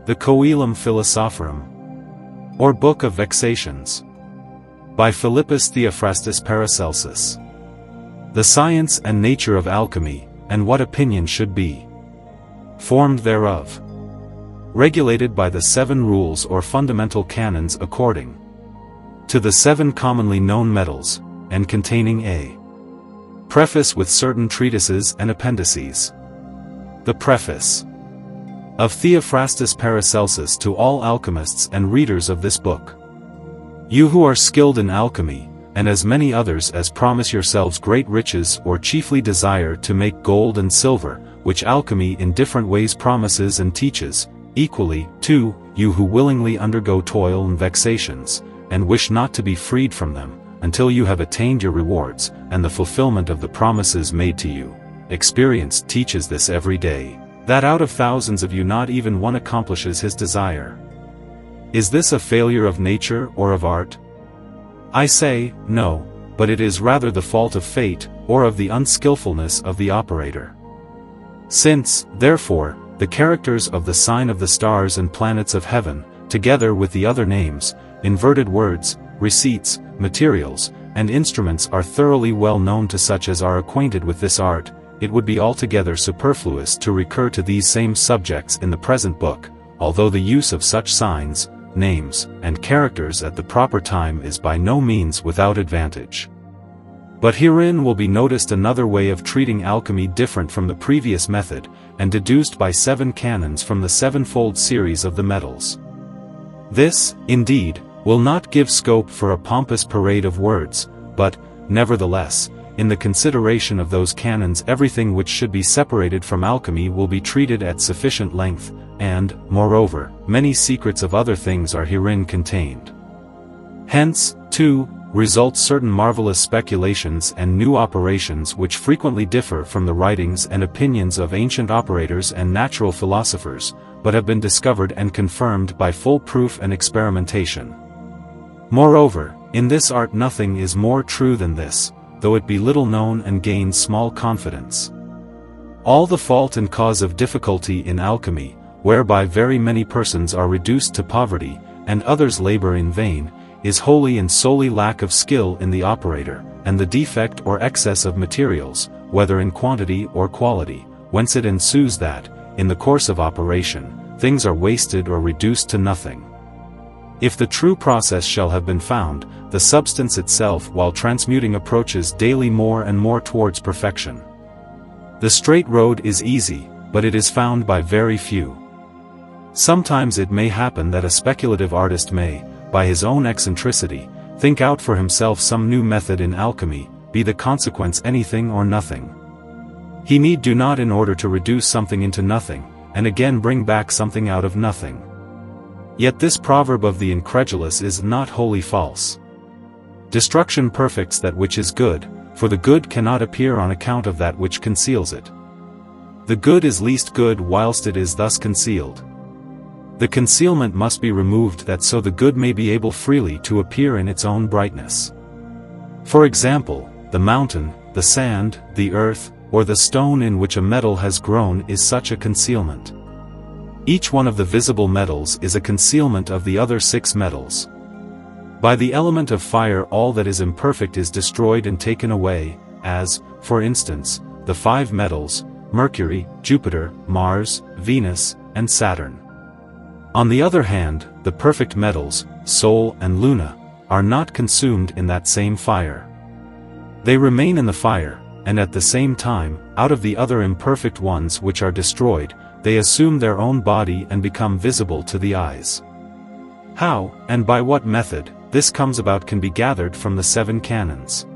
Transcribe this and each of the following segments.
The Coelum Philosophorum, or Book of Vexations, by Paracelsus Theophrastus Paracelsus. The science and nature of alchemy, and what opinion should be formed thereof. Regulated by the 7 rules or fundamental canons according to the 7 commonly known metals, and containing a preface with certain treatises and appendices. The Preface of Theophrastus Paracelsus to all alchemists and readers of this book. You who are skilled in alchemy, and as many others as promise yourselves great riches or chiefly desire to make gold and silver, which alchemy in different ways promises and teaches, equally, too, you who willingly undergo toil and vexations, and wish not to be freed from them, until you have attained your rewards, and the fulfillment of the promises made to you. Experience teaches this every day, that out of thousands of you not even one accomplishes his desire. Is this a failure of nature or of art? I say, no, but it is rather the fault of fate, or of the unskilfulness of the operator. Since, therefore, the characters of the sign of the stars and planets of heaven, together with the other names, inverted words, receipts, materials, and instruments are thoroughly well known to such as are acquainted with this art, it would be altogether superfluous to recur to these same subjects in the present book, although the use of such signs, names, and characters at the proper time is by no means without advantage. But herein will be noticed another way of treating alchemy different from the previous method, and deduced by 7 canons from the 7-fold series of the metals. This, indeed, will not give scope for a pompous parade of words, but, nevertheless, in the consideration of those canons everything which should be separated from alchemy will be treated at sufficient length, and, moreover, many secrets of other things are herein contained. Hence, too, result certain marvelous speculations and new operations which frequently differ from the writings and opinions of ancient operators and natural philosophers, but have been discovered and confirmed by full proof and experimentation. Moreover, in this art nothing is more true than this, though it be little known and gains small confidence. All the fault and cause of difficulty in alchemy, whereby very many persons are reduced to poverty, and others labor in vain, is wholly and solely lack of skill in the operator, and the defect or excess of materials, whether in quantity or quality, whence it ensues that, in the course of operation, things are wasted or reduced to nothing. If the true process shall have been found, the substance itself while transmuting approaches daily more and more towards perfection. The straight road is easy, but it is found by very few. Sometimes it may happen that a speculative artist may, by his own eccentricity, think out for himself some new method in alchemy, be the consequence anything or nothing. He need do not in order to reduce something into nothing, and again bring back something out of nothing. Yet this proverb of the incredulous is not wholly false. Destruction perfects that which is good, for the good cannot appear on account of that which conceals it. The good is least good whilst it is thus concealed. The concealment must be removed that so the good may be able freely to appear in its own brightness. For example, the mountain, the sand, the earth, or the stone in which a metal has grown is such a concealment. Each one of the visible metals is a concealment of the other 6 metals. By the element of fire all that is imperfect is destroyed and taken away, as, for instance, the 5 metals, Mercury, Jupiter, Mars, Venus, and Saturn. On the other hand, the perfect metals, Sol and Luna, are not consumed in that same fire. They remain in the fire, and at the same time, out of the other imperfect ones which are destroyed, they assume their own body and become visible to the eyes. How, and by what method, this comes about can be gathered from the 7 canons.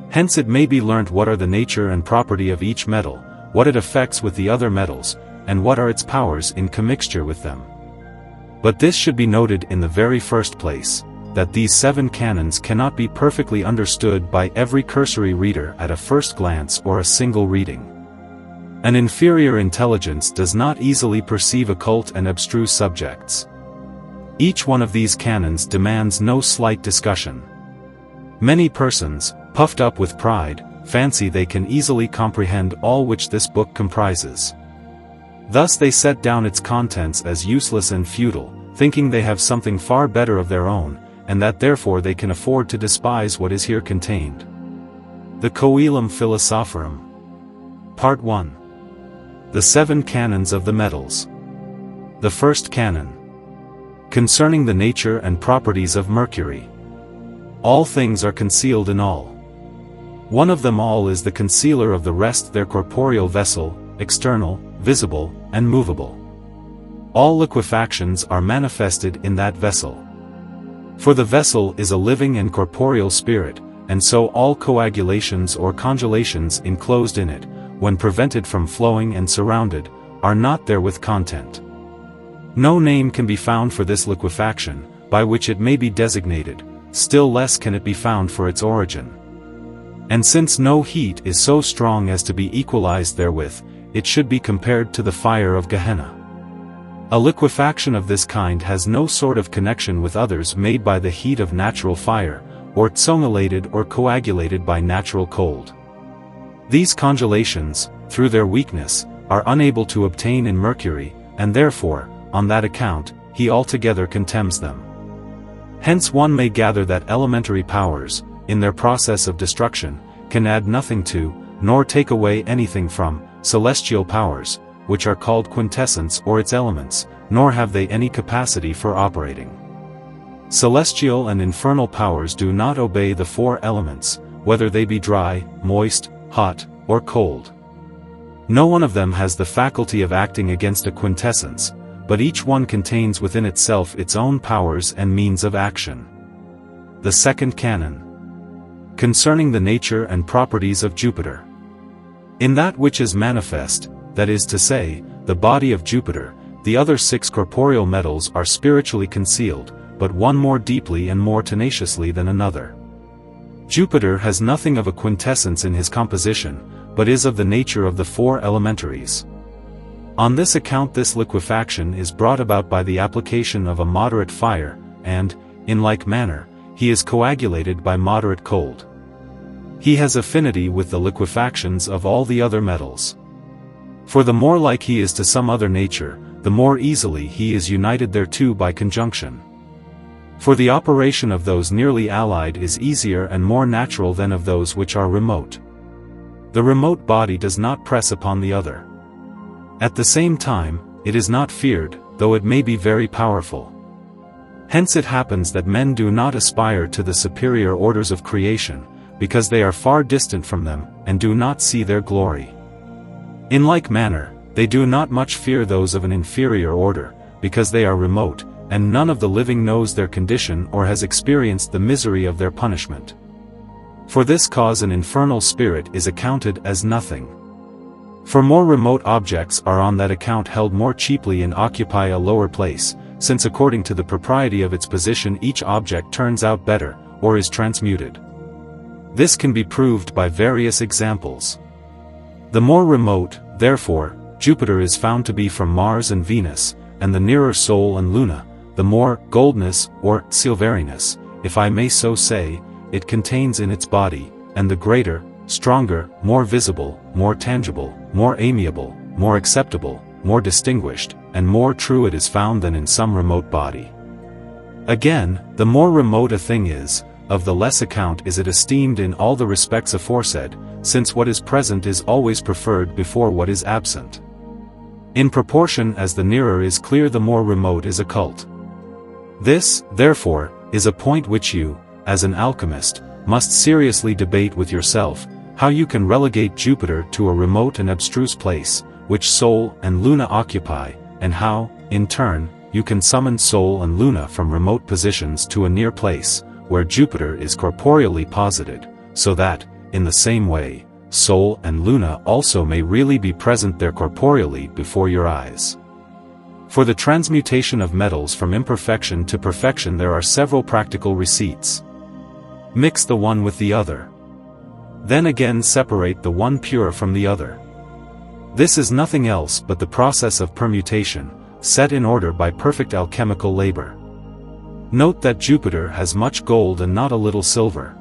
Hence it may be learnt what are the nature and property of each metal, what it affects with the other metals, and what are its powers in commixture with them. But this should be noted in the very first place, that these 7 canons cannot be perfectly understood by every cursory reader at a first glance or a single reading. An inferior intelligence does not easily perceive occult and abstruse subjects. Each one of these canons demands no slight discussion. Many persons, puffed up with pride, fancy they can easily comprehend all which this book comprises. Thus they set down its contents as useless and futile, thinking they have something far better of their own, and that therefore they can afford to despise what is here contained. The Coelum Philosophorum. Part 1. The 7 Canons of the Metals. The first canon. Concerning the nature and properties of mercury. All things are concealed in all. One of them all is the concealer of the rest, their corporeal vessel, external, visible, and movable. All liquefactions are manifested in that vessel. For the vessel is a living and corporeal spirit, and so all coagulations or congelations enclosed in it, when prevented from flowing and surrounded, are not therewith content. No name can be found for this liquefaction, by which it may be designated, still less can it be found for its origin. And since no heat is so strong as to be equalized therewith, it should be compared to the fire of Gehenna. A liquefaction of this kind has no sort of connection with others made by the heat of natural fire, or tsongulated or coagulated by natural cold. These congelations, through their weakness, are unable to obtain in mercury, and therefore, on that account, he altogether contemns them. Hence one may gather that elementary powers, in their process of destruction, can add nothing to, nor take away anything from, celestial powers, which are called quintessence or its elements, nor have they any capacity for operating. Celestial and infernal powers do not obey the 4 elements, whether they be dry, moist, hot, or cold. No one of them has the faculty of acting against a quintessence, but each one contains within itself its own powers and means of action. The second canon. Concerning the nature and properties of Jupiter. In that which is manifest, that is to say, the body of Jupiter, the other 6 corporeal metals are spiritually concealed, but one more deeply and more tenaciously than another. Jupiter has nothing of a quintessence in his composition, but is of the nature of the 4 elementaries. On this account this liquefaction is brought about by the application of a moderate fire, and, in like manner, he is coagulated by moderate cold. He has affinity with the liquefactions of all the other metals. For the more like he is to some other nature, the more easily he is united thereto by conjunction. For the operation of those nearly allied is easier and more natural than of those which are remote. The remote body does not press upon the other. At the same time, it is not feared, though it may be very powerful. Hence it happens that men do not aspire to the superior orders of creation, because they are far distant from them, and do not see their glory. In like manner, they do not much fear those of an inferior order, because they are remote, and none of the living knows their condition or has experienced the misery of their punishment. For this cause an infernal spirit is accounted as nothing. For more remote objects are on that account held more cheaply and occupy a lower place, since according to the propriety of its position each object turns out better, or is transmuted. This can be proved by various examples. The more remote, therefore, Jupiter is found to be from Mars and Venus, and the nearer Sol and Luna, the more goldness or silveriness, if I may so say, it contains in its body, and the greater, stronger, more visible, more tangible, more amiable, more acceptable, more distinguished, and more true it is found than in some remote body. Again, the more remote a thing is, of the less account is it esteemed in all the respects aforesaid, since what is present is always preferred before what is absent. In proportion as the nearer is clear the more remote is occult. This, therefore, is a point which you, as an alchemist, must seriously debate with yourself, how you can relegate Jupiter to a remote and abstruse place, which Sol and Luna occupy, and how, in turn, you can summon Sol and Luna from remote positions to a near place, where Jupiter is corporeally posited, so that, in the same way, Sol and Luna also may really be present there corporeally before your eyes. For the transmutation of metals from imperfection to perfection there are several practical receipts. Mix the one with the other. Then again separate the one pure from the other. This is nothing else but the process of permutation, set in order by perfect alchemical labor. Note that Jupiter has much gold and not a little silver.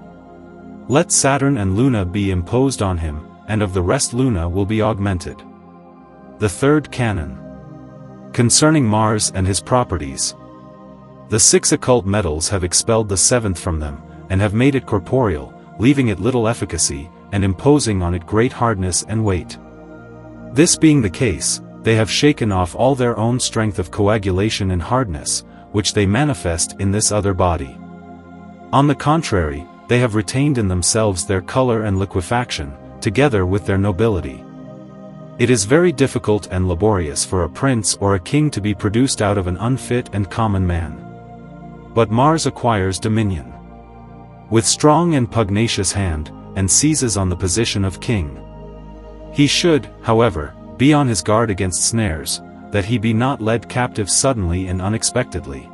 Let Saturn and Luna be imposed on him, and of the rest Luna will be augmented. The third canon. Concerning Mars and his properties. The 6 occult metals have expelled the 7th from them, and have made it corporeal, leaving it little efficacy, and imposing on it great hardness and weight. This being the case, they have shaken off all their own strength of coagulation and hardness, which they manifest in this other body. On the contrary, they have retained in themselves their color and liquefaction, together with their nobility. It is very difficult and laborious for a prince or a king to be produced out of an unfit and common man. But Mars acquires dominion with strong and pugnacious hand, and seizes on the position of king. He should, however, be on his guard against snares, that he be not led captive suddenly and unexpectedly.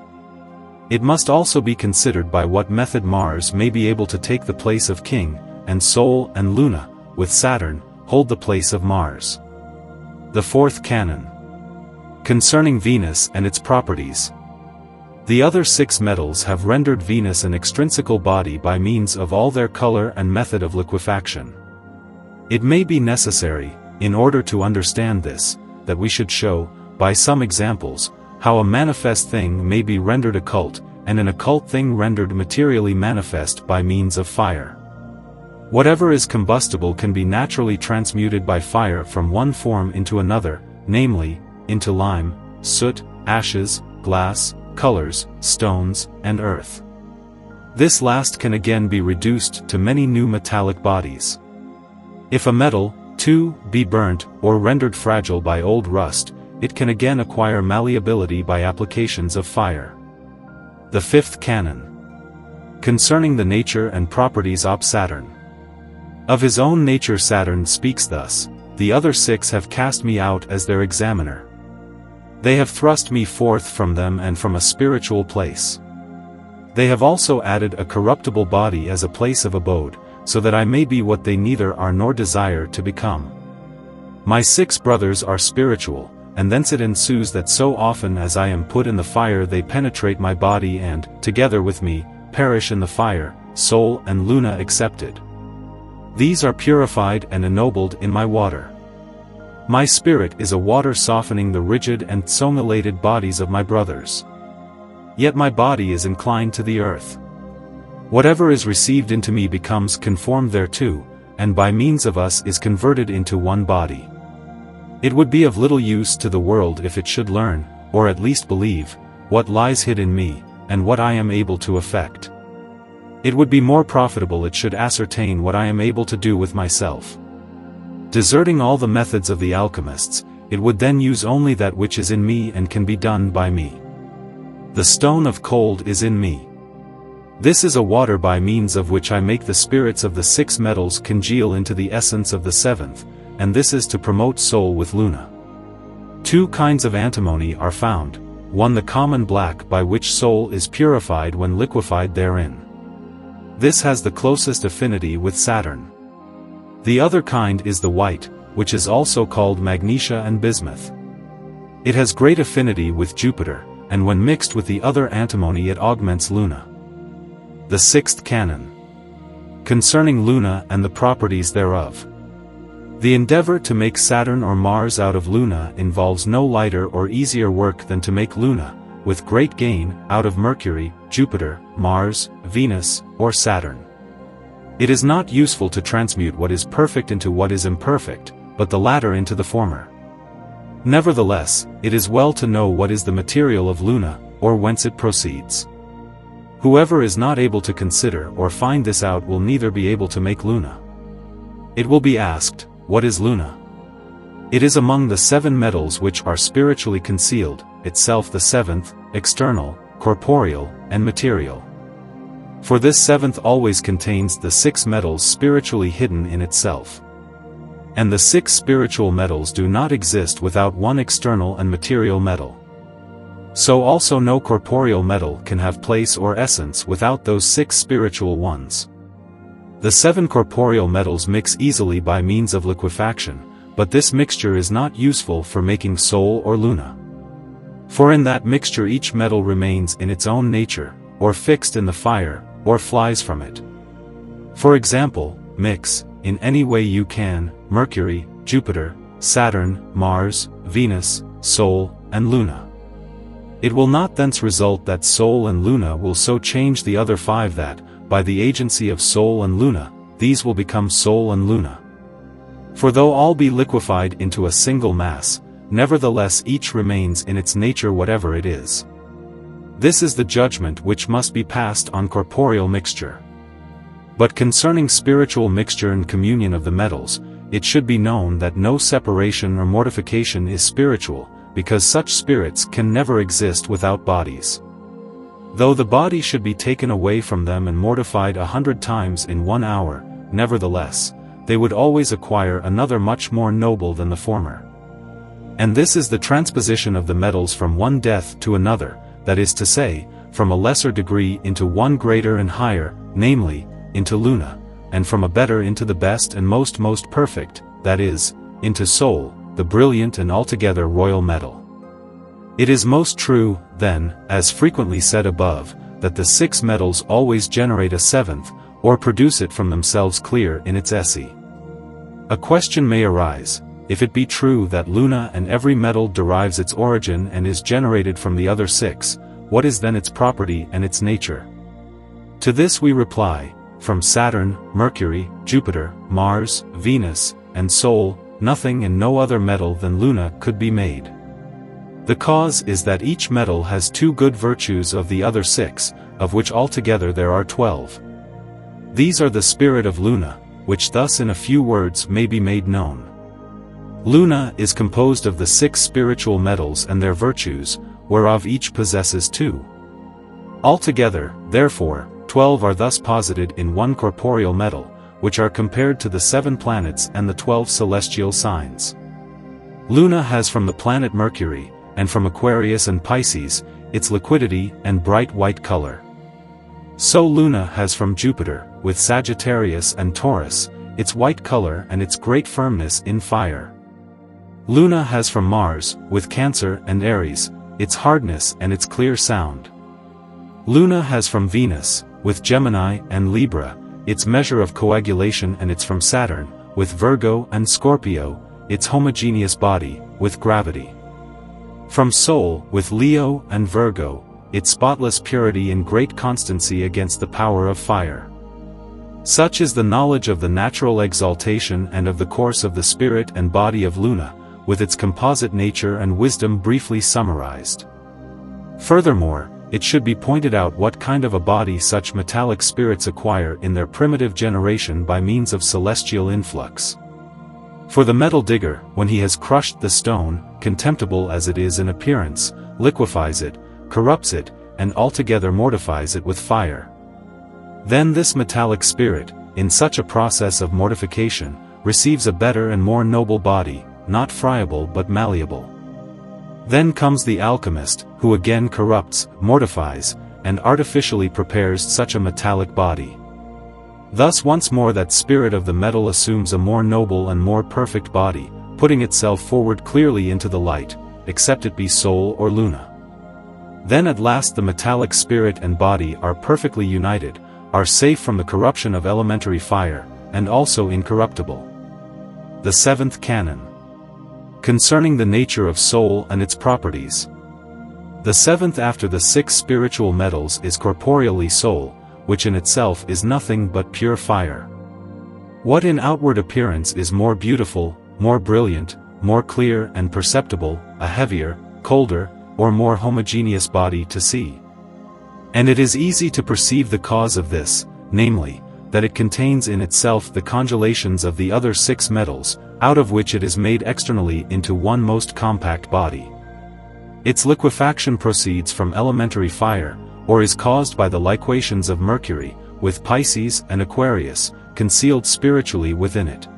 It must also be considered by what method Mars may be able to take the place of king, and Sol and Luna, with Saturn, hold the place of Mars. The 4th canon. Concerning Venus and its properties. The other 6 metals have rendered Venus an extrinsical body by means of all their color and method of liquefaction. It may be necessary, in order to understand this, that we should show, by some examples, how a manifest thing may be rendered occult, and an occult thing rendered materially manifest by means of fire. Whatever is combustible can be naturally transmuted by fire from one form into another, namely, into lime, soot, ashes, glass, colors, stones, and earth. This last can again be reduced to many new metallic bodies. If a metal, too, be burnt, or rendered fragile by old rust, it can again acquire malleability by applications of fire. The 5th canon. Concerning the nature and properties of Saturn. Of his own nature Saturn speaks thus: the other 6 have cast me out as their examiner. They have thrust me forth from them and from a spiritual place. They have also added a corruptible body as a place of abode, so that I may be what they neither are nor desire to become. My 6 brothers are spiritual, and thence it ensues that so often as I am put in the fire they penetrate my body and, together with me, perish in the fire, Sol and Luna excepted. These are purified and ennobled in my water. My spirit is a water softening the rigid and somnolated bodies of my brothers. Yet my body is inclined to the earth. Whatever is received into me becomes conformed thereto, and by means of us is converted into one body. It would be of little use to the world if it should learn, or at least believe, what lies hid in me, and what I am able to effect. It would be more profitable it should ascertain what I am able to do with myself. Deserting all the methods of the alchemists, it would then use only that which is in me and can be done by me. The stone of cold is in me. This is a water by means of which I make the spirits of the 6 metals congeal into the essence of the 7th, and this is to promote Sol with Luna. 2 kinds of antimony are found, one the common black by which Sol is purified when liquefied therein. This has the closest affinity with Saturn. The other kind is the white, which is also called magnesia and bismuth. It has great affinity with Jupiter, and when mixed with the other antimony it augments Luna. The 6th canon. Concerning Luna and the properties thereof. The endeavor to make Saturn or Mars out of Luna involves no lighter or easier work than to make Luna, with great gain, out of Mercury, Jupiter, Mars, Venus, or Saturn. It is not useful to transmute what is perfect into what is imperfect, but the latter into the former. Nevertheless, it is well to know what is the material of Luna, or whence it proceeds. Whoever is not able to consider or find this out will neither be able to make Luna. It will be asked, what is Luna? It is among the 7 metals which are spiritually concealed, itself the 7th, external, corporeal, and material. For this 7th always contains the 6 metals spiritually hidden in itself. And the 6 spiritual metals do not exist without one external and material metal. So also no corporeal metal can have place or essence without those 6 spiritual ones. The 7 corporeal metals mix easily by means of liquefaction, but this mixture is not useful for making Sol or Luna. For in that mixture each metal remains in its own nature, or fixed in the fire, or flies from it. For example, mix, in any way you can, Mercury, Jupiter, Saturn, Mars, Venus, Sol, and Luna. It will not thence result that Sol and Luna will so change the other 5 that, by the agency of Sol and Luna, these will become Sol and Luna. For though all be liquefied into a single mass, nevertheless each remains in its nature whatever it is. This is the judgment which must be passed on corporeal mixture. But concerning spiritual mixture and communion of the metals, it should be known that no separation or mortification is spiritual, because such spirits can never exist without bodies. Though the body should be taken away from them and mortified 100 times in 1 hour, nevertheless, they would always acquire another much more noble than the former. And this is the transposition of the metals from one death to another, that is to say, from a lesser degree into one greater and higher, namely, into Luna, and from a better into the best and most perfect, that is, into Sol, the brilliant and altogether royal metal. It is most true, then, as frequently said above, that the 6 metals always generate a 7th, or produce it from themselves clear in its esse. A question may arise: if it be true that Luna and every metal derives its origin and is generated from the other 6, what is then its property and its nature? To this we reply: from Saturn, Mercury, Jupiter, Mars, Venus, and Sol, nothing and no other metal than Luna could be made. The cause is that each metal has 2 good virtues of the other 6, of which altogether there are 12. These are the spirit of Luna, which thus in a few words may be made known. Luna is composed of the 6 spiritual metals and their virtues, whereof each possesses 2. Altogether, therefore, 12 are thus posited in one corporeal metal, which are compared to the 7 planets and the 12 celestial signs. Luna has from the planet Mercury, and from Aquarius and Pisces, its liquidity and bright white color. So Luna has from Jupiter, with Sagittarius and Taurus, its white color and its great firmness in fire. Luna has from Mars, with Cancer and Aries, its hardness and its clear sound. Luna has from Venus, with Gemini and Libra, its measure of coagulation, and its from Saturn, with Virgo and Scorpio, its homogeneous body, with gravity. From Sol, with Leo and Virgo, its spotless purity and great constancy against the power of fire. Such is the knowledge of the natural exaltation and of the course of the spirit and body of Luna, with its composite nature and wisdom briefly summarized. Furthermore, it should be pointed out what kind of a body such metallic spirits acquire in their primitive generation by means of celestial influx. For the metal digger, when he has crushed the stone, contemptible as it is in appearance, liquefies it, corrupts it, and altogether mortifies it with fire. Then this metallic spirit, in such a process of mortification, receives a better and more noble body, not friable but malleable. Then comes the alchemist, who again corrupts, mortifies, and artificially prepares such a metallic body. Thus once more that spirit of the metal assumes a more noble and more perfect body, putting itself forward clearly into the light, except it be Sol or Luna. Then at last the metallic spirit and body are perfectly united, are safe from the corruption of elementary fire, and also incorruptible. The 7th Canon. Concerning the nature of Sol and its properties. The 7th after the 6 spiritual metals is corporeally Sol, which in itself is nothing but pure fire. What in outward appearance is more beautiful, more brilliant, more clear and perceptible, a heavier, colder, or more homogeneous body to see? And it is easy to perceive the cause of this, namely, that it contains in itself the congealations of the other 6 metals, out of which it is made externally into one most compact body. Its liquefaction proceeds from elementary fire, or is caused by the liquations of Mercury, with Pisces and Aquarius, concealed spiritually within it.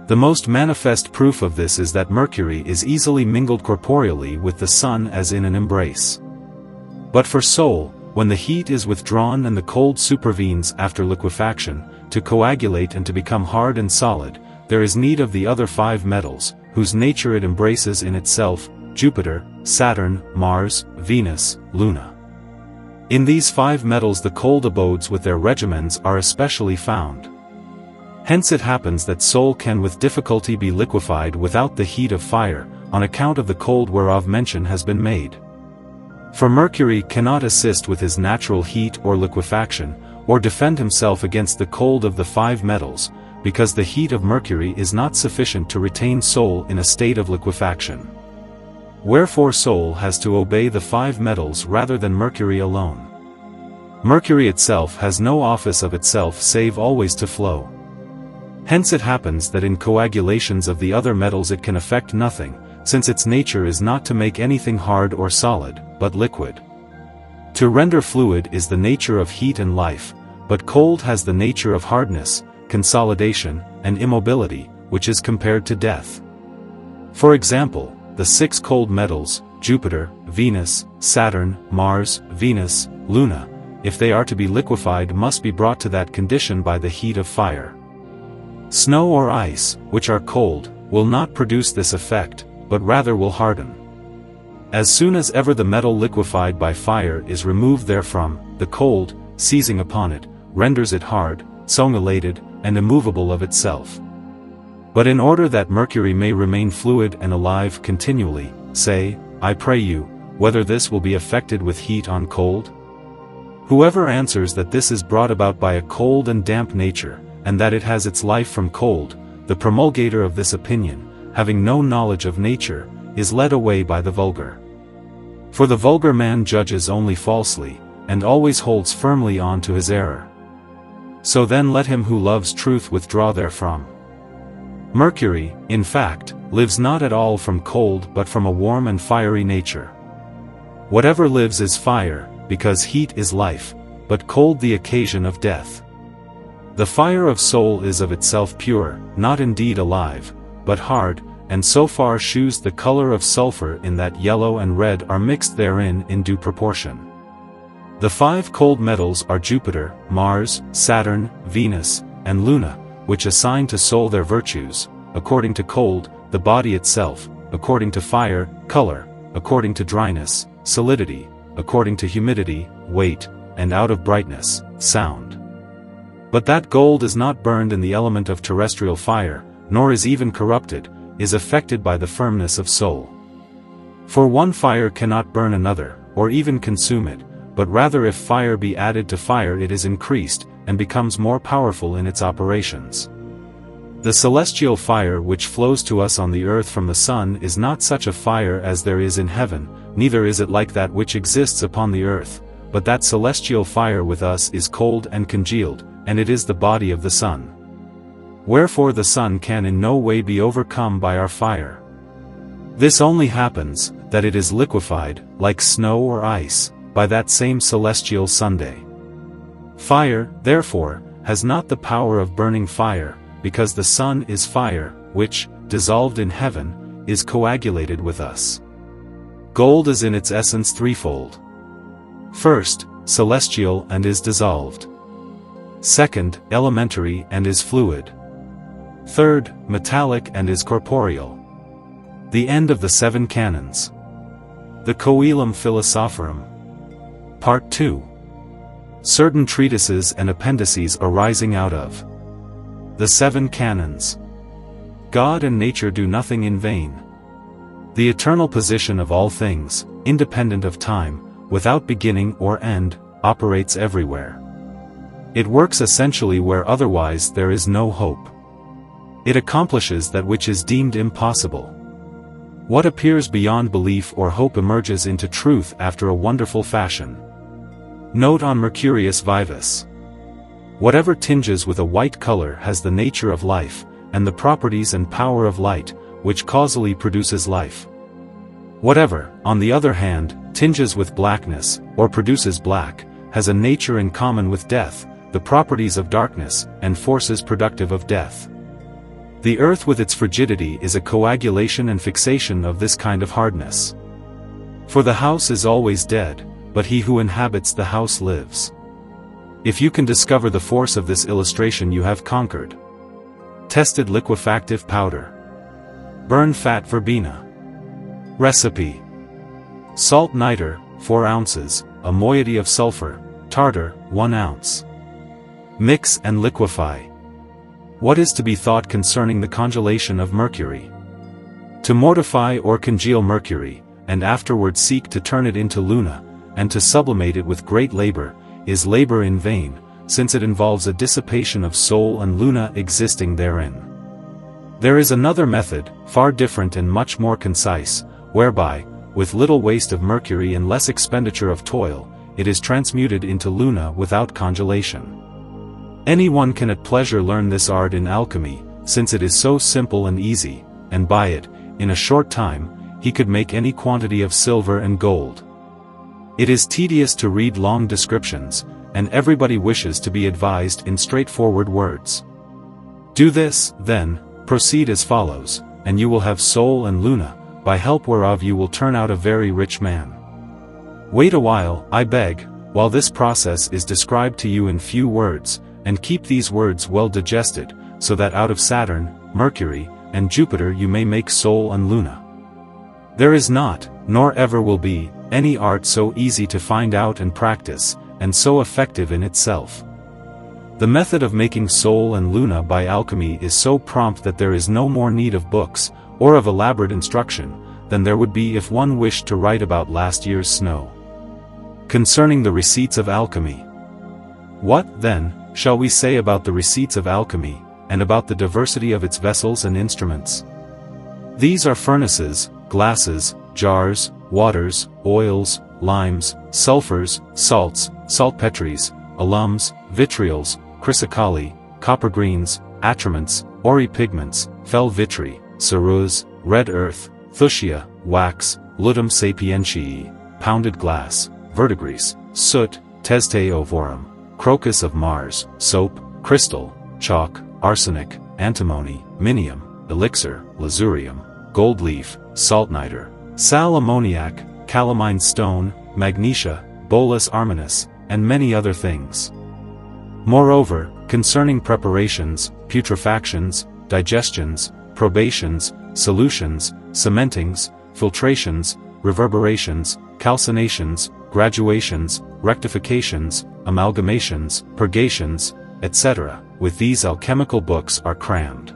The most manifest proof of this is that Mercury is easily mingled corporeally with the Sun as in an embrace. But for Sol, when the heat is withdrawn and the cold supervenes after liquefaction, to coagulate and to become hard and solid, there is need of the other 5 metals, whose nature it embraces in itself, Jupiter, Saturn, Mars, Venus, Luna. In these 5 metals the cold abodes with their regimens are especially found. Hence it happens that soul can with difficulty be liquefied without the heat of fire, on account of the cold whereof mention has been made. For Mercury cannot assist with his natural heat or liquefaction, or defend himself against the cold of the 5 metals, because the heat of Mercury is not sufficient to retain soul in a state of liquefaction. Wherefore soul has to obey the 5 metals rather than Mercury alone. Mercury itself has no office of itself save always to flow. Hence it happens that in coagulations of the other metals it can effect nothing, since its nature is not to make anything hard or solid, but liquid. To render fluid is the nature of heat and life, but cold has the nature of hardness, consolidation, and immobility, which is compared to death. For example, the 6 cold metals, Jupiter, Venus, Saturn, Mars, Venus, Luna, if they are to be liquefied must be brought to that condition by the heat of fire. Snow or ice, which are cold, will not produce this effect, but rather will harden. As soon as ever the metal liquefied by fire is removed therefrom, the cold, seizing upon it, renders it hard, songulated, and immovable of itself. But in order that Mercury may remain fluid and alive continually, say, I pray you, whether this will be effected with heat on cold? Whoever answers that this is brought about by a cold and damp nature, and that it has its life from cold, the promulgator of this opinion, having no knowledge of nature, is led away by the vulgar. For the vulgar man judges only falsely, and always holds firmly on to his error. So then let him who loves truth withdraw therefrom. Mercury, in fact, lives not at all from cold but from a warm and fiery nature. Whatever lives is fire, because heat is life, but cold the occasion of death. The fire of soul is of itself pure, not indeed alive, but hard, and so far shews the color of sulfur in that yellow and red are mixed therein in due proportion. The 5 cold metals are Jupiter, Mars, Saturn, Venus, and Luna, which assign to soul their virtues, according to cold, the body itself, according to fire, color, according to dryness, solidity, according to humidity, weight, and out of brightness, sound. But that gold is not burned in the element of terrestrial fire, nor is even corrupted, is affected by the firmness of soul. For one fire cannot burn another, or even consume it, but rather if fire be added to fire it is increased, and becomes more powerful in its operations. The celestial fire which flows to us on the earth from the sun is not such a fire as there is in heaven, neither is it like that which exists upon the earth, but that celestial fire with us is cold and congealed, and it is the body of the sun. Wherefore the sun can in no way be overcome by our fire. This only happens, that it is liquefied, like snow or ice, by that same celestial Sunday. Fire, therefore, has not the power of burning fire, because the sun is fire, which, dissolved in heaven, is coagulated with us. Gold is in its essence threefold. First, celestial and is dissolved. Second, elementary and is fluid. Third, metallic and is corporeal. The end of the 7 canons. The Coelum Philosophorum. Part 2. Certain treatises and appendices arising out of the 7 canons. God and nature do nothing in vain. The eternal position of all things, independent of time, without beginning or end, operates everywhere. It works essentially where otherwise there is no hope. It accomplishes that which is deemed impossible. What appears beyond belief or hope emerges into truth after a wonderful fashion. Note on Mercurius Vivus. Whatever tinges with a white color has the nature of life, and the properties and power of light, which causally produces life. Whatever, on the other hand, tinges with blackness, or produces black, has a nature in common with death, the properties of darkness, and forces productive of death. The earth with its frigidity is a coagulation and fixation of this kind of hardness. For the house is always dead, but he who inhabits the house lives. If you can discover the force of this illustration you have conquered. Tested liquefactive powder. Burn fat verbena. Recipe. Salt niter, 4 ounces, a moiety of sulfur, tartar, 1 ounce. Mix and liquefy. What is to be thought concerning the congelation of mercury? To mortify or congeal mercury, and afterward seek to turn it into luna, and to sublimate it with great labor, is labor in vain, since it involves a dissipation of soul and luna existing therein. There is another method, far different and much more concise, whereby, with little waste of mercury and less expenditure of toil, it is transmuted into luna without congelation. Anyone can at pleasure learn this art in alchemy, since it is so simple and easy, and by it, in a short time, he could make any quantity of silver and gold. It is tedious to read long descriptions, and everybody wishes to be advised in straightforward words. Do this, then, proceed as follows, and you will have soul and luna, by help whereof you will turn out a very rich man. Wait a while, I beg, while this process is described to you in few words, and keep these words well digested, so that out of Saturn, Mercury, and Jupiter you may make soul and luna. There is not, nor ever will be, any art so easy to find out and practice, and so effective in itself. The method of making soul and luna by alchemy is so prompt that there is no more need of books, or of elaborate instruction, than there would be if one wished to write about last year's snow. Concerning the receipts of alchemy. What, then, shall we say about the receipts of alchemy, and about the diversity of its vessels and instruments? These are furnaces, glasses, jars, waters, oils, limes, sulfurs, salts, saltpetres, alums, vitriols, chrysocali, copper greens, atraments, ori pigments, fel vitri, ceruse, red earth, thusia, wax, ludum sapientiae, pounded glass, verdigris, soot, teste ovorum, crocus of Mars, soap, crystal, chalk, arsenic, antimony, minium, elixir, lazurium, gold leaf, salt niter, sal ammoniac, calamine stone, magnesia, bolus armenus, and many other things. Moreover, concerning preparations, putrefactions, digestions, probations, solutions, cementings, filtrations, reverberations, calcinations, graduations, rectifications, amalgamations, purgations, etc., with these alchemical books are crammed.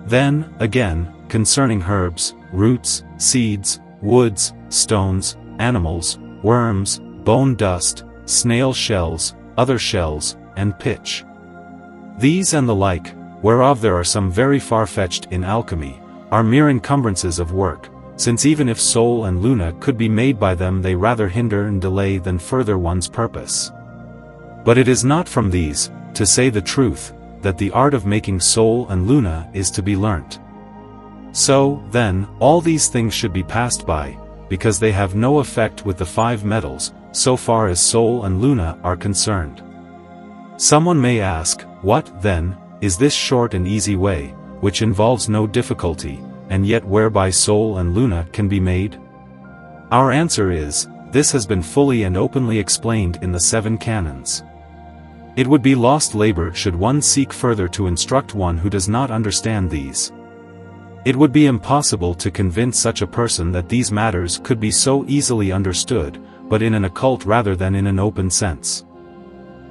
Then, again, concerning herbs, roots, seeds, woods, stones, animals, worms, bone dust, snail shells, other shells, and pitch. These and the like, whereof there are some very far-fetched in alchemy, are mere encumbrances of work, since even if soul and luna could be made by them they rather hinder and delay than further one's purpose. But it is not from these, to say the truth, that the art of making soul and luna is to be learnt. So, then, all these things should be passed by, because they have no effect with the 5 metals, so far as soul and luna are concerned. Someone may ask, what, then, is this short and easy way, which involves no difficulty, and yet whereby soul and luna can be made? Our answer is, this has been fully and openly explained in the 7 canons. It would be lost labor should one seek further to instruct one who does not understand these. It would be impossible to convince such a person that these matters could be so easily understood, but in an occult rather than in an open sense.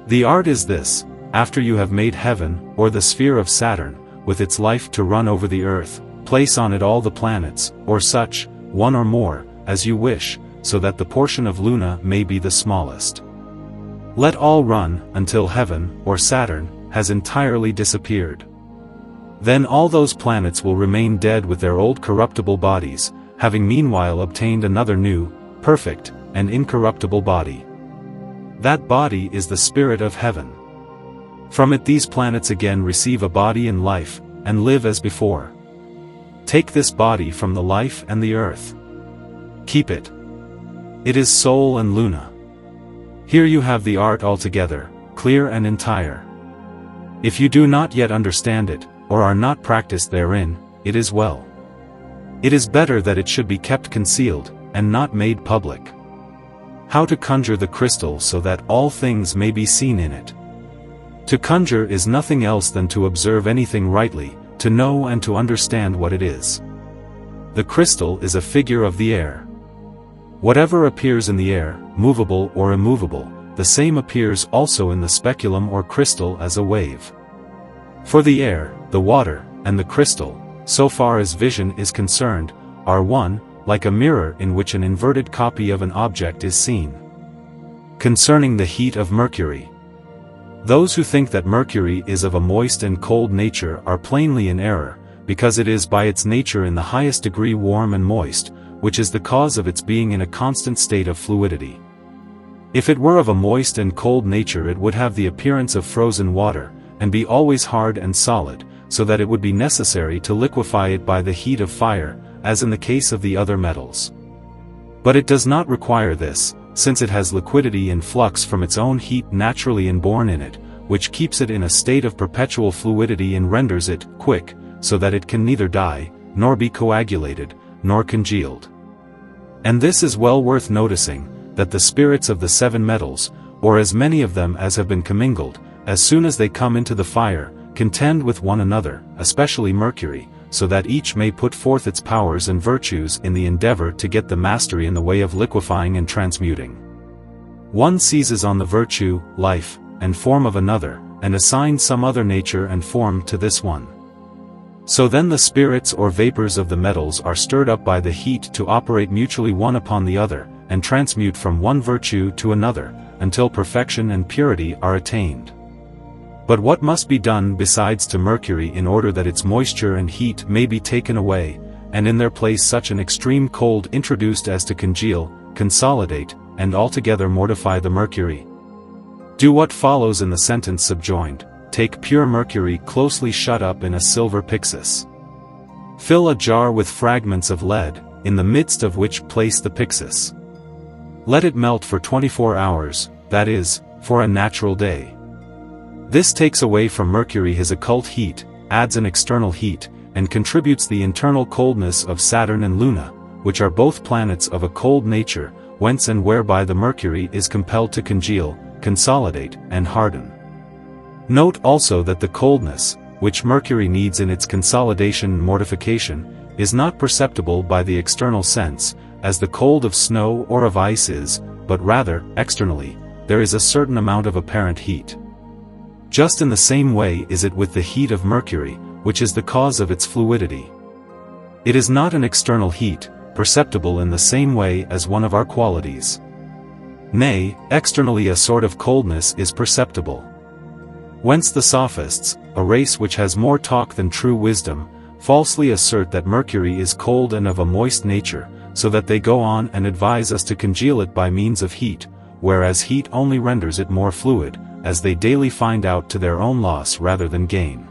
The art is this: after you have made heaven, or the sphere of Saturn, with its life to run over the earth, place on it all the planets, or such, one or more, as you wish, so that the portion of Luna may be the smallest. Let all run, until heaven, or Saturn, has entirely disappeared. Then all those planets will remain dead with their old corruptible bodies, having meanwhile obtained another new, perfect, and incorruptible body. That body is the spirit of heaven. From it these planets again receive a body and life, and live as before. Take this body from the life and the earth. Keep it. It is soul and Luna. Here you have the art altogether, clear and entire. If you do not yet understand it, or are not practiced therein, it is well. It is better that it should be kept concealed, and not made public. How to conjure the crystal so that all things may be seen in it. To conjure is nothing else than to observe anything rightly, to know and to understand what it is. The crystal is a figure of the air. Whatever appears in the air, movable or immovable, the same appears also in the speculum or crystal as a wave. For the air, the water, and the crystal, so far as vision is concerned, are one, like a mirror in which an inverted copy of an object is seen. Concerning the heat of mercury. Those who think that mercury is of a moist and cold nature are plainly in error, because it is by its nature in the highest degree warm and moist, which is the cause of its being in a constant state of fluidity. If it were of a moist and cold nature it would have the appearance of frozen water, and be always hard and solid, so that it would be necessary to liquefy it by the heat of fire, as in the case of the other metals. But it does not require this, since it has liquidity in flux from its own heat naturally inborn in it, which keeps it in a state of perpetual fluidity and renders it quick, so that it can neither die, nor be coagulated, nor congealed. And this is well worth noticing, that the spirits of the 7 metals, or as many of them as have been commingled, as soon as they come into the fire, contend with one another, especially mercury, so that each may put forth its powers and virtues in the endeavor to get the mastery in the way of liquefying and transmuting. One seizes on the virtue, life, and form of another, and assigns some other nature and form to this one. So then the spirits or vapors of the metals are stirred up by the heat to operate mutually one upon the other, and transmute from one virtue to another, until perfection and purity are attained. But what must be done besides to mercury in order that its moisture and heat may be taken away, and in their place such an extreme cold introduced as to congeal, consolidate, and altogether mortify the mercury? Do what follows in the sentence subjoined: take pure mercury closely shut up in a silver pyxis. Fill a jar with fragments of lead, in the midst of which place the pyxis. Let it melt for 24 hours, that is, for a natural day. This takes away from mercury his occult heat, adds an external heat, and contributes the internal coldness of Saturn and Luna, which are both planets of a cold nature, whence and whereby the mercury is compelled to congeal, consolidate, and harden. Note also that the coldness, which mercury needs in its consolidation and mortification, is not perceptible by the external sense, as the cold of snow or of ice is, but rather, externally, there is a certain amount of apparent heat. Just in the same way is it with the heat of mercury, which is the cause of its fluidity. It is not an external heat, perceptible in the same way as one of our qualities. Nay, externally a sort of coldness is perceptible. Whence the sophists, a race which has more talk than true wisdom, falsely assert that mercury is cold and of a moist nature, so that they go on and advise us to congeal it by means of heat, whereas heat only renders it more fluid, as they daily find out to their own loss rather than gain.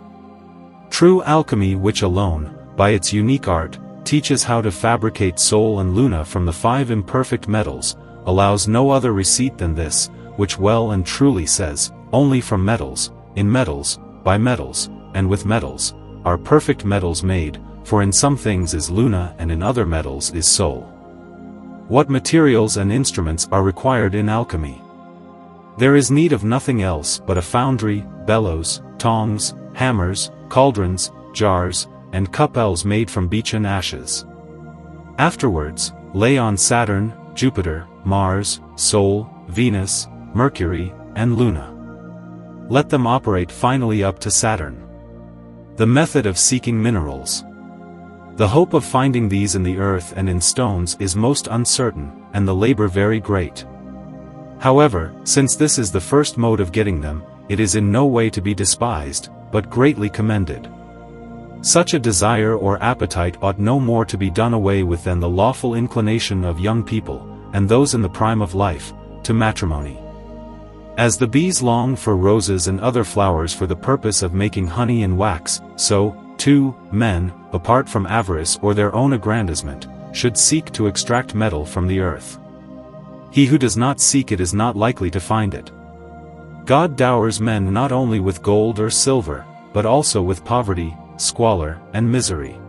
True alchemy, which alone, by its unique art, teaches how to fabricate Sol and Luna from the 5 imperfect metals, allows no other receipt than this, which well and truly says, only from metals, in metals, by metals, and with metals, are perfect metals made, for in some things is Luna and in other metals is Sol. What materials and instruments are required in alchemy? There is need of nothing else but a foundry, bellows, tongs, hammers, cauldrons, jars, and cup-ells made from beechen ashes. Afterwards, lay on Saturn, Jupiter, Mars, Sol, Venus, Mercury, and Luna. Let them operate finally up to Saturn. The method of seeking minerals. The hope of finding these in the earth and in stones is most uncertain, and the labor very great. However, since this is the first mode of getting them, it is in no way to be despised, but greatly commended. Such a desire or appetite ought no more to be done away with than the lawful inclination of young people, and those in the prime of life, to matrimony. As the bees long for roses and other flowers for the purpose of making honey and wax, so, too, men, apart from avarice or their own aggrandizement, should seek to extract metal from the earth. He who does not seek it is not likely to find it. God dowers men not only with gold or silver, but also with poverty, squalor, and misery.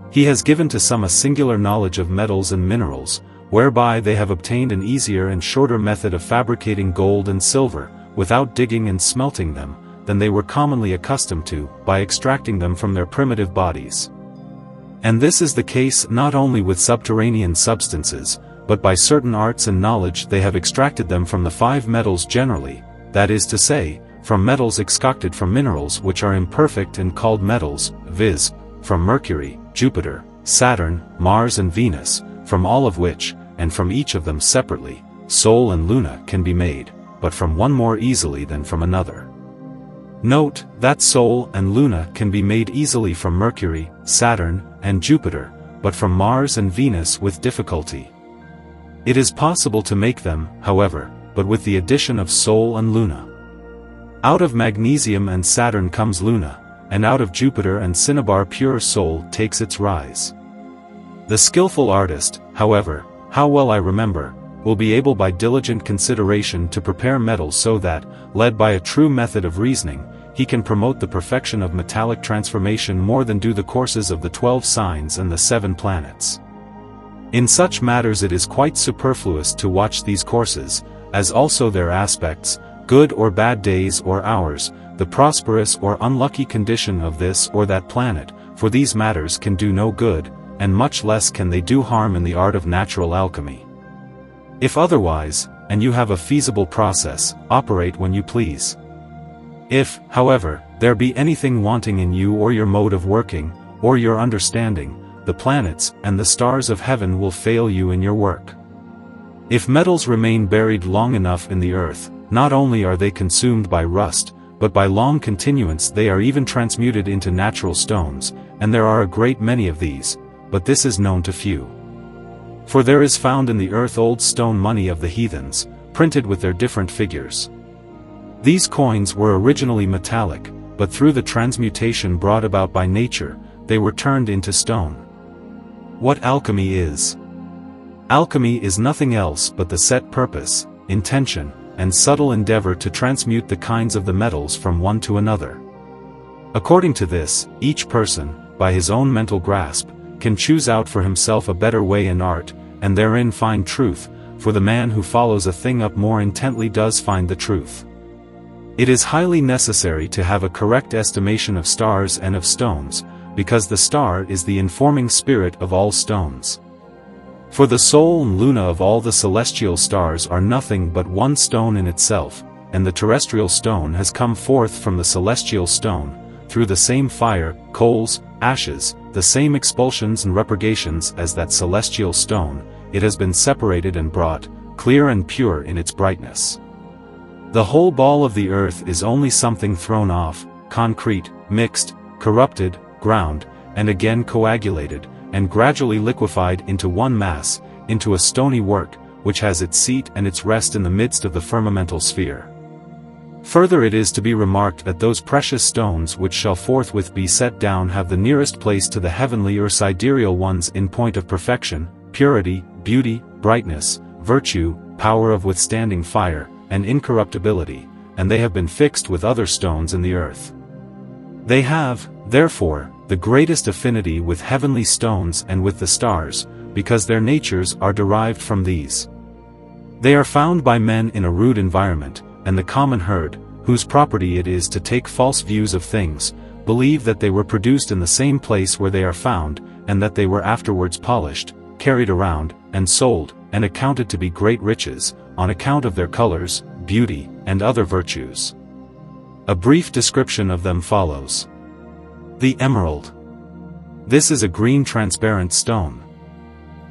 He has given to some a singular knowledge of metals and minerals, whereby they have obtained an easier and shorter method of fabricating gold and silver, without digging and smelting them, than they were commonly accustomed to, by extracting them from their primitive bodies. And this is the case not only with subterranean substances, but by certain arts and knowledge they have extracted them from the 5 metals generally, that is to say, from metals excocted from minerals which are imperfect and called metals, viz., from Mercury, Jupiter, Saturn, Mars and Venus, from all of which, and from each of them separately, Sol and Luna can be made, but from one more easily than from another. Note that Sol and Luna can be made easily from Mercury, Saturn, and Jupiter, but from Mars and Venus with difficulty. It is possible to make them, however, but with the addition of Sol and Luna. Out of magnesium and Saturn comes Luna, and out of Jupiter and Cinnabar pure Sol takes its rise. The skillful artist, however, how well I remember, will be able by diligent consideration to prepare metals so that, led by a true method of reasoning, he can promote the perfection of metallic transformation more than do the courses of the 12 signs and the 7 planets. In such matters it is quite superfluous to watch these courses, as also their aspects, good or bad days or hours, the prosperous or unlucky condition of this or that planet, for these matters can do no good, and much less can they do harm in the art of natural alchemy. If otherwise, and you have a feasible process, operate when you please. If, however, there be anything wanting in you or your mode of working, or your understanding, the planets and the stars of heaven will fail you in your work. If metals remain buried long enough in the earth, not only are they consumed by rust, but by long continuance they are even transmuted into natural stones, and there are a great many of these, but this is known to few. For there is found in the earth old stone money of the heathens, printed with their different figures. These coins were originally metallic, but through the transmutation brought about by nature, they were turned into stone. What alchemy is? Alchemy is nothing else but the set purpose, intention, and subtle endeavor to transmute the kinds of the metals from one to another. According to this, each person, by his own mental grasp, can choose out for himself a better way in art, and therein find truth, for the man who follows a thing up more intently does find the truth. It is highly necessary to have a correct estimation of stars and of stones, because the star is the informing spirit of all stones. For the Sol and Luna of all the celestial stars are nothing but one stone in itself, and the terrestrial stone has come forth from the celestial stone, through the same fire, coals, ashes, the same expulsions and repurgations as that celestial stone, it has been separated and brought, clear and pure in its brightness. The whole ball of the earth is only something thrown off, concrete, mixed, corrupted, ground, and again coagulated, and gradually liquefied into one mass, into a stony work, which has its seat and its rest in the midst of the firmamental sphere. Further it is to be remarked that those precious stones which shall forthwith be set down have the nearest place to the heavenly or sidereal ones in point of perfection, purity, beauty, brightness, virtue, power of withstanding fire, and incorruptibility, and they have been fixed with other stones in the earth. They have, therefore, the greatest affinity with heavenly stones and with the stars, because their natures are derived from these. They are found by men in a rude environment, and the common herd, whose property it is to take false views of things, believe that they were produced in the same place where they are found, and that they were afterwards polished, carried around, and sold, and accounted to be great riches, on account of their colors, beauty, and other virtues. A brief description of them follows. The emerald. This is a green transparent stone.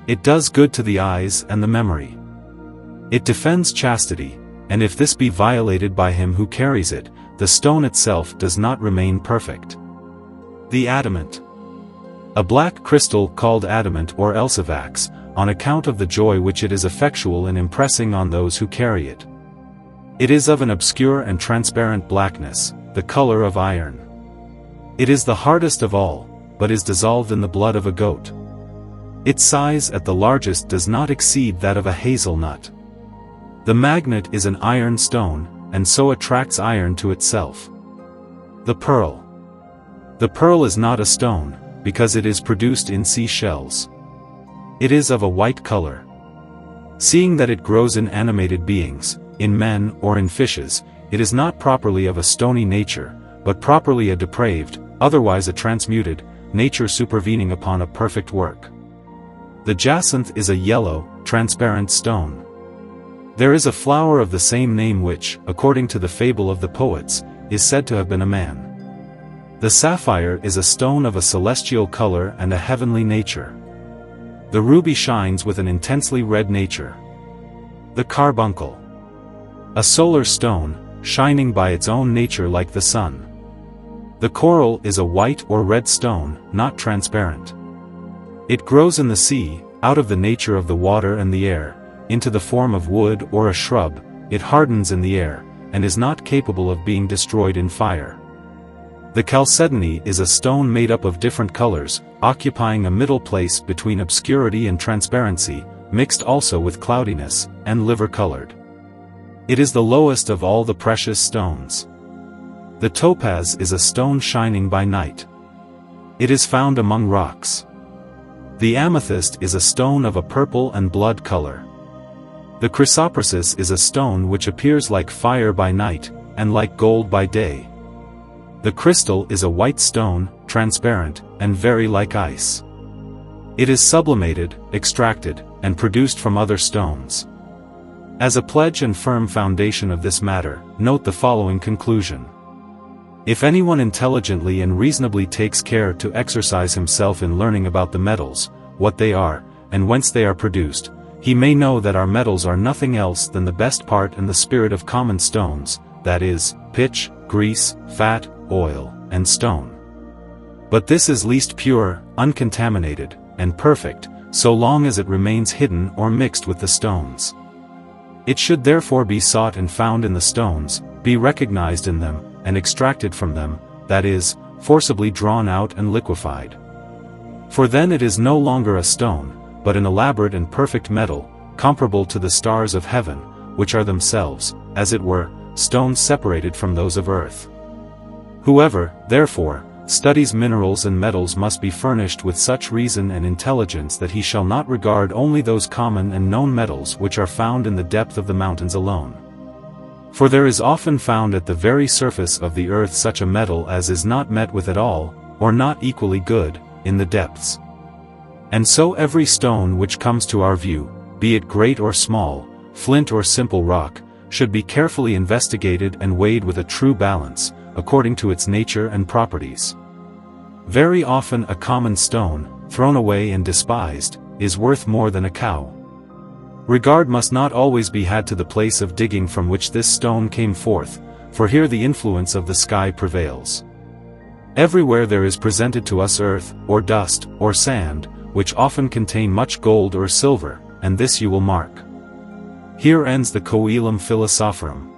It does good to the eyes and the memory. It defends chastity, and if this be violated by him who carries it, the stone itself does not remain perfect. The adamant. A black crystal called adamant or elsivax, on account of the joy which it is effectual in impressing on those who carry it. It is of an obscure and transparent blackness, the color of iron. It is the hardest of all, but is dissolved in the blood of a goat. Its size at the largest does not exceed that of a hazelnut. The magnet is an iron stone, and so attracts iron to itself. The pearl. The pearl is not a stone, because it is produced in sea shells. It is of a white color. Seeing that it grows in animated beings, in men or in fishes, it is not properly of a stony nature, but properly a depraved, otherwise a transmuted, nature supervening upon a perfect work. The jacinth is a yellow, transparent stone. There is a flower of the same name which, according to the fable of the poets, is said to have been a man. The sapphire is a stone of a celestial color and a heavenly nature. The ruby shines with an intensely red nature. The carbuncle, a solar stone, shining by its own nature like the sun. The coral is a white or red stone, not transparent. It grows in the sea, out of the nature of the water and the air, into the form of wood or a shrub. It hardens in the air, and is not capable of being destroyed in fire. The chalcedony is a stone made up of different colors, occupying a middle place between obscurity and transparency, mixed also with cloudiness, and liver-colored. It is the lowest of all the precious stones. The topaz is a stone shining by night. It is found among rocks. The amethyst is a stone of a purple and blood color. The chrysoprasus is a stone which appears like fire by night, and like gold by day. The crystal is a white stone, transparent, and very like ice. It is sublimated, extracted, and produced from other stones. As a pledge and firm foundation of this matter, note the following conclusion. If anyone intelligently and reasonably takes care to exercise himself in learning about the metals, what they are, and whence they are produced, he may know that our metals are nothing else than the best part and the spirit of common stones, that is, pitch, grease, fat, oil, and stone. But this is least pure, uncontaminated, and perfect, so long as it remains hidden or mixed with the stones. It should therefore be sought and found in the stones, be recognized in them, and extracted from them, that is, forcibly drawn out and liquefied. For then it is no longer a stone, but an elaborate and perfect metal, comparable to the stars of heaven, which are themselves, as it were, stones separated from those of earth. Whoever, therefore, studies minerals and metals must be furnished with such reason and intelligence that he shall not regard only those common and known metals which are found in the depth of the mountains alone. For there is often found at the very surface of the earth such a metal as is not met with at all, or not equally good, in the depths. And so every stone which comes to our view, be it great or small, flint or simple rock, should be carefully investigated and weighed with a true balance, according to its nature and properties. Very often a common stone, thrown away and despised, is worth more than a cow. Regard must not always be had to the place of digging from which this stone came forth, for here the influence of the sky prevails. Everywhere there is presented to us earth, or dust, or sand, which often contain much gold or silver, and this you will mark. Here ends the Coelum Philosophorum.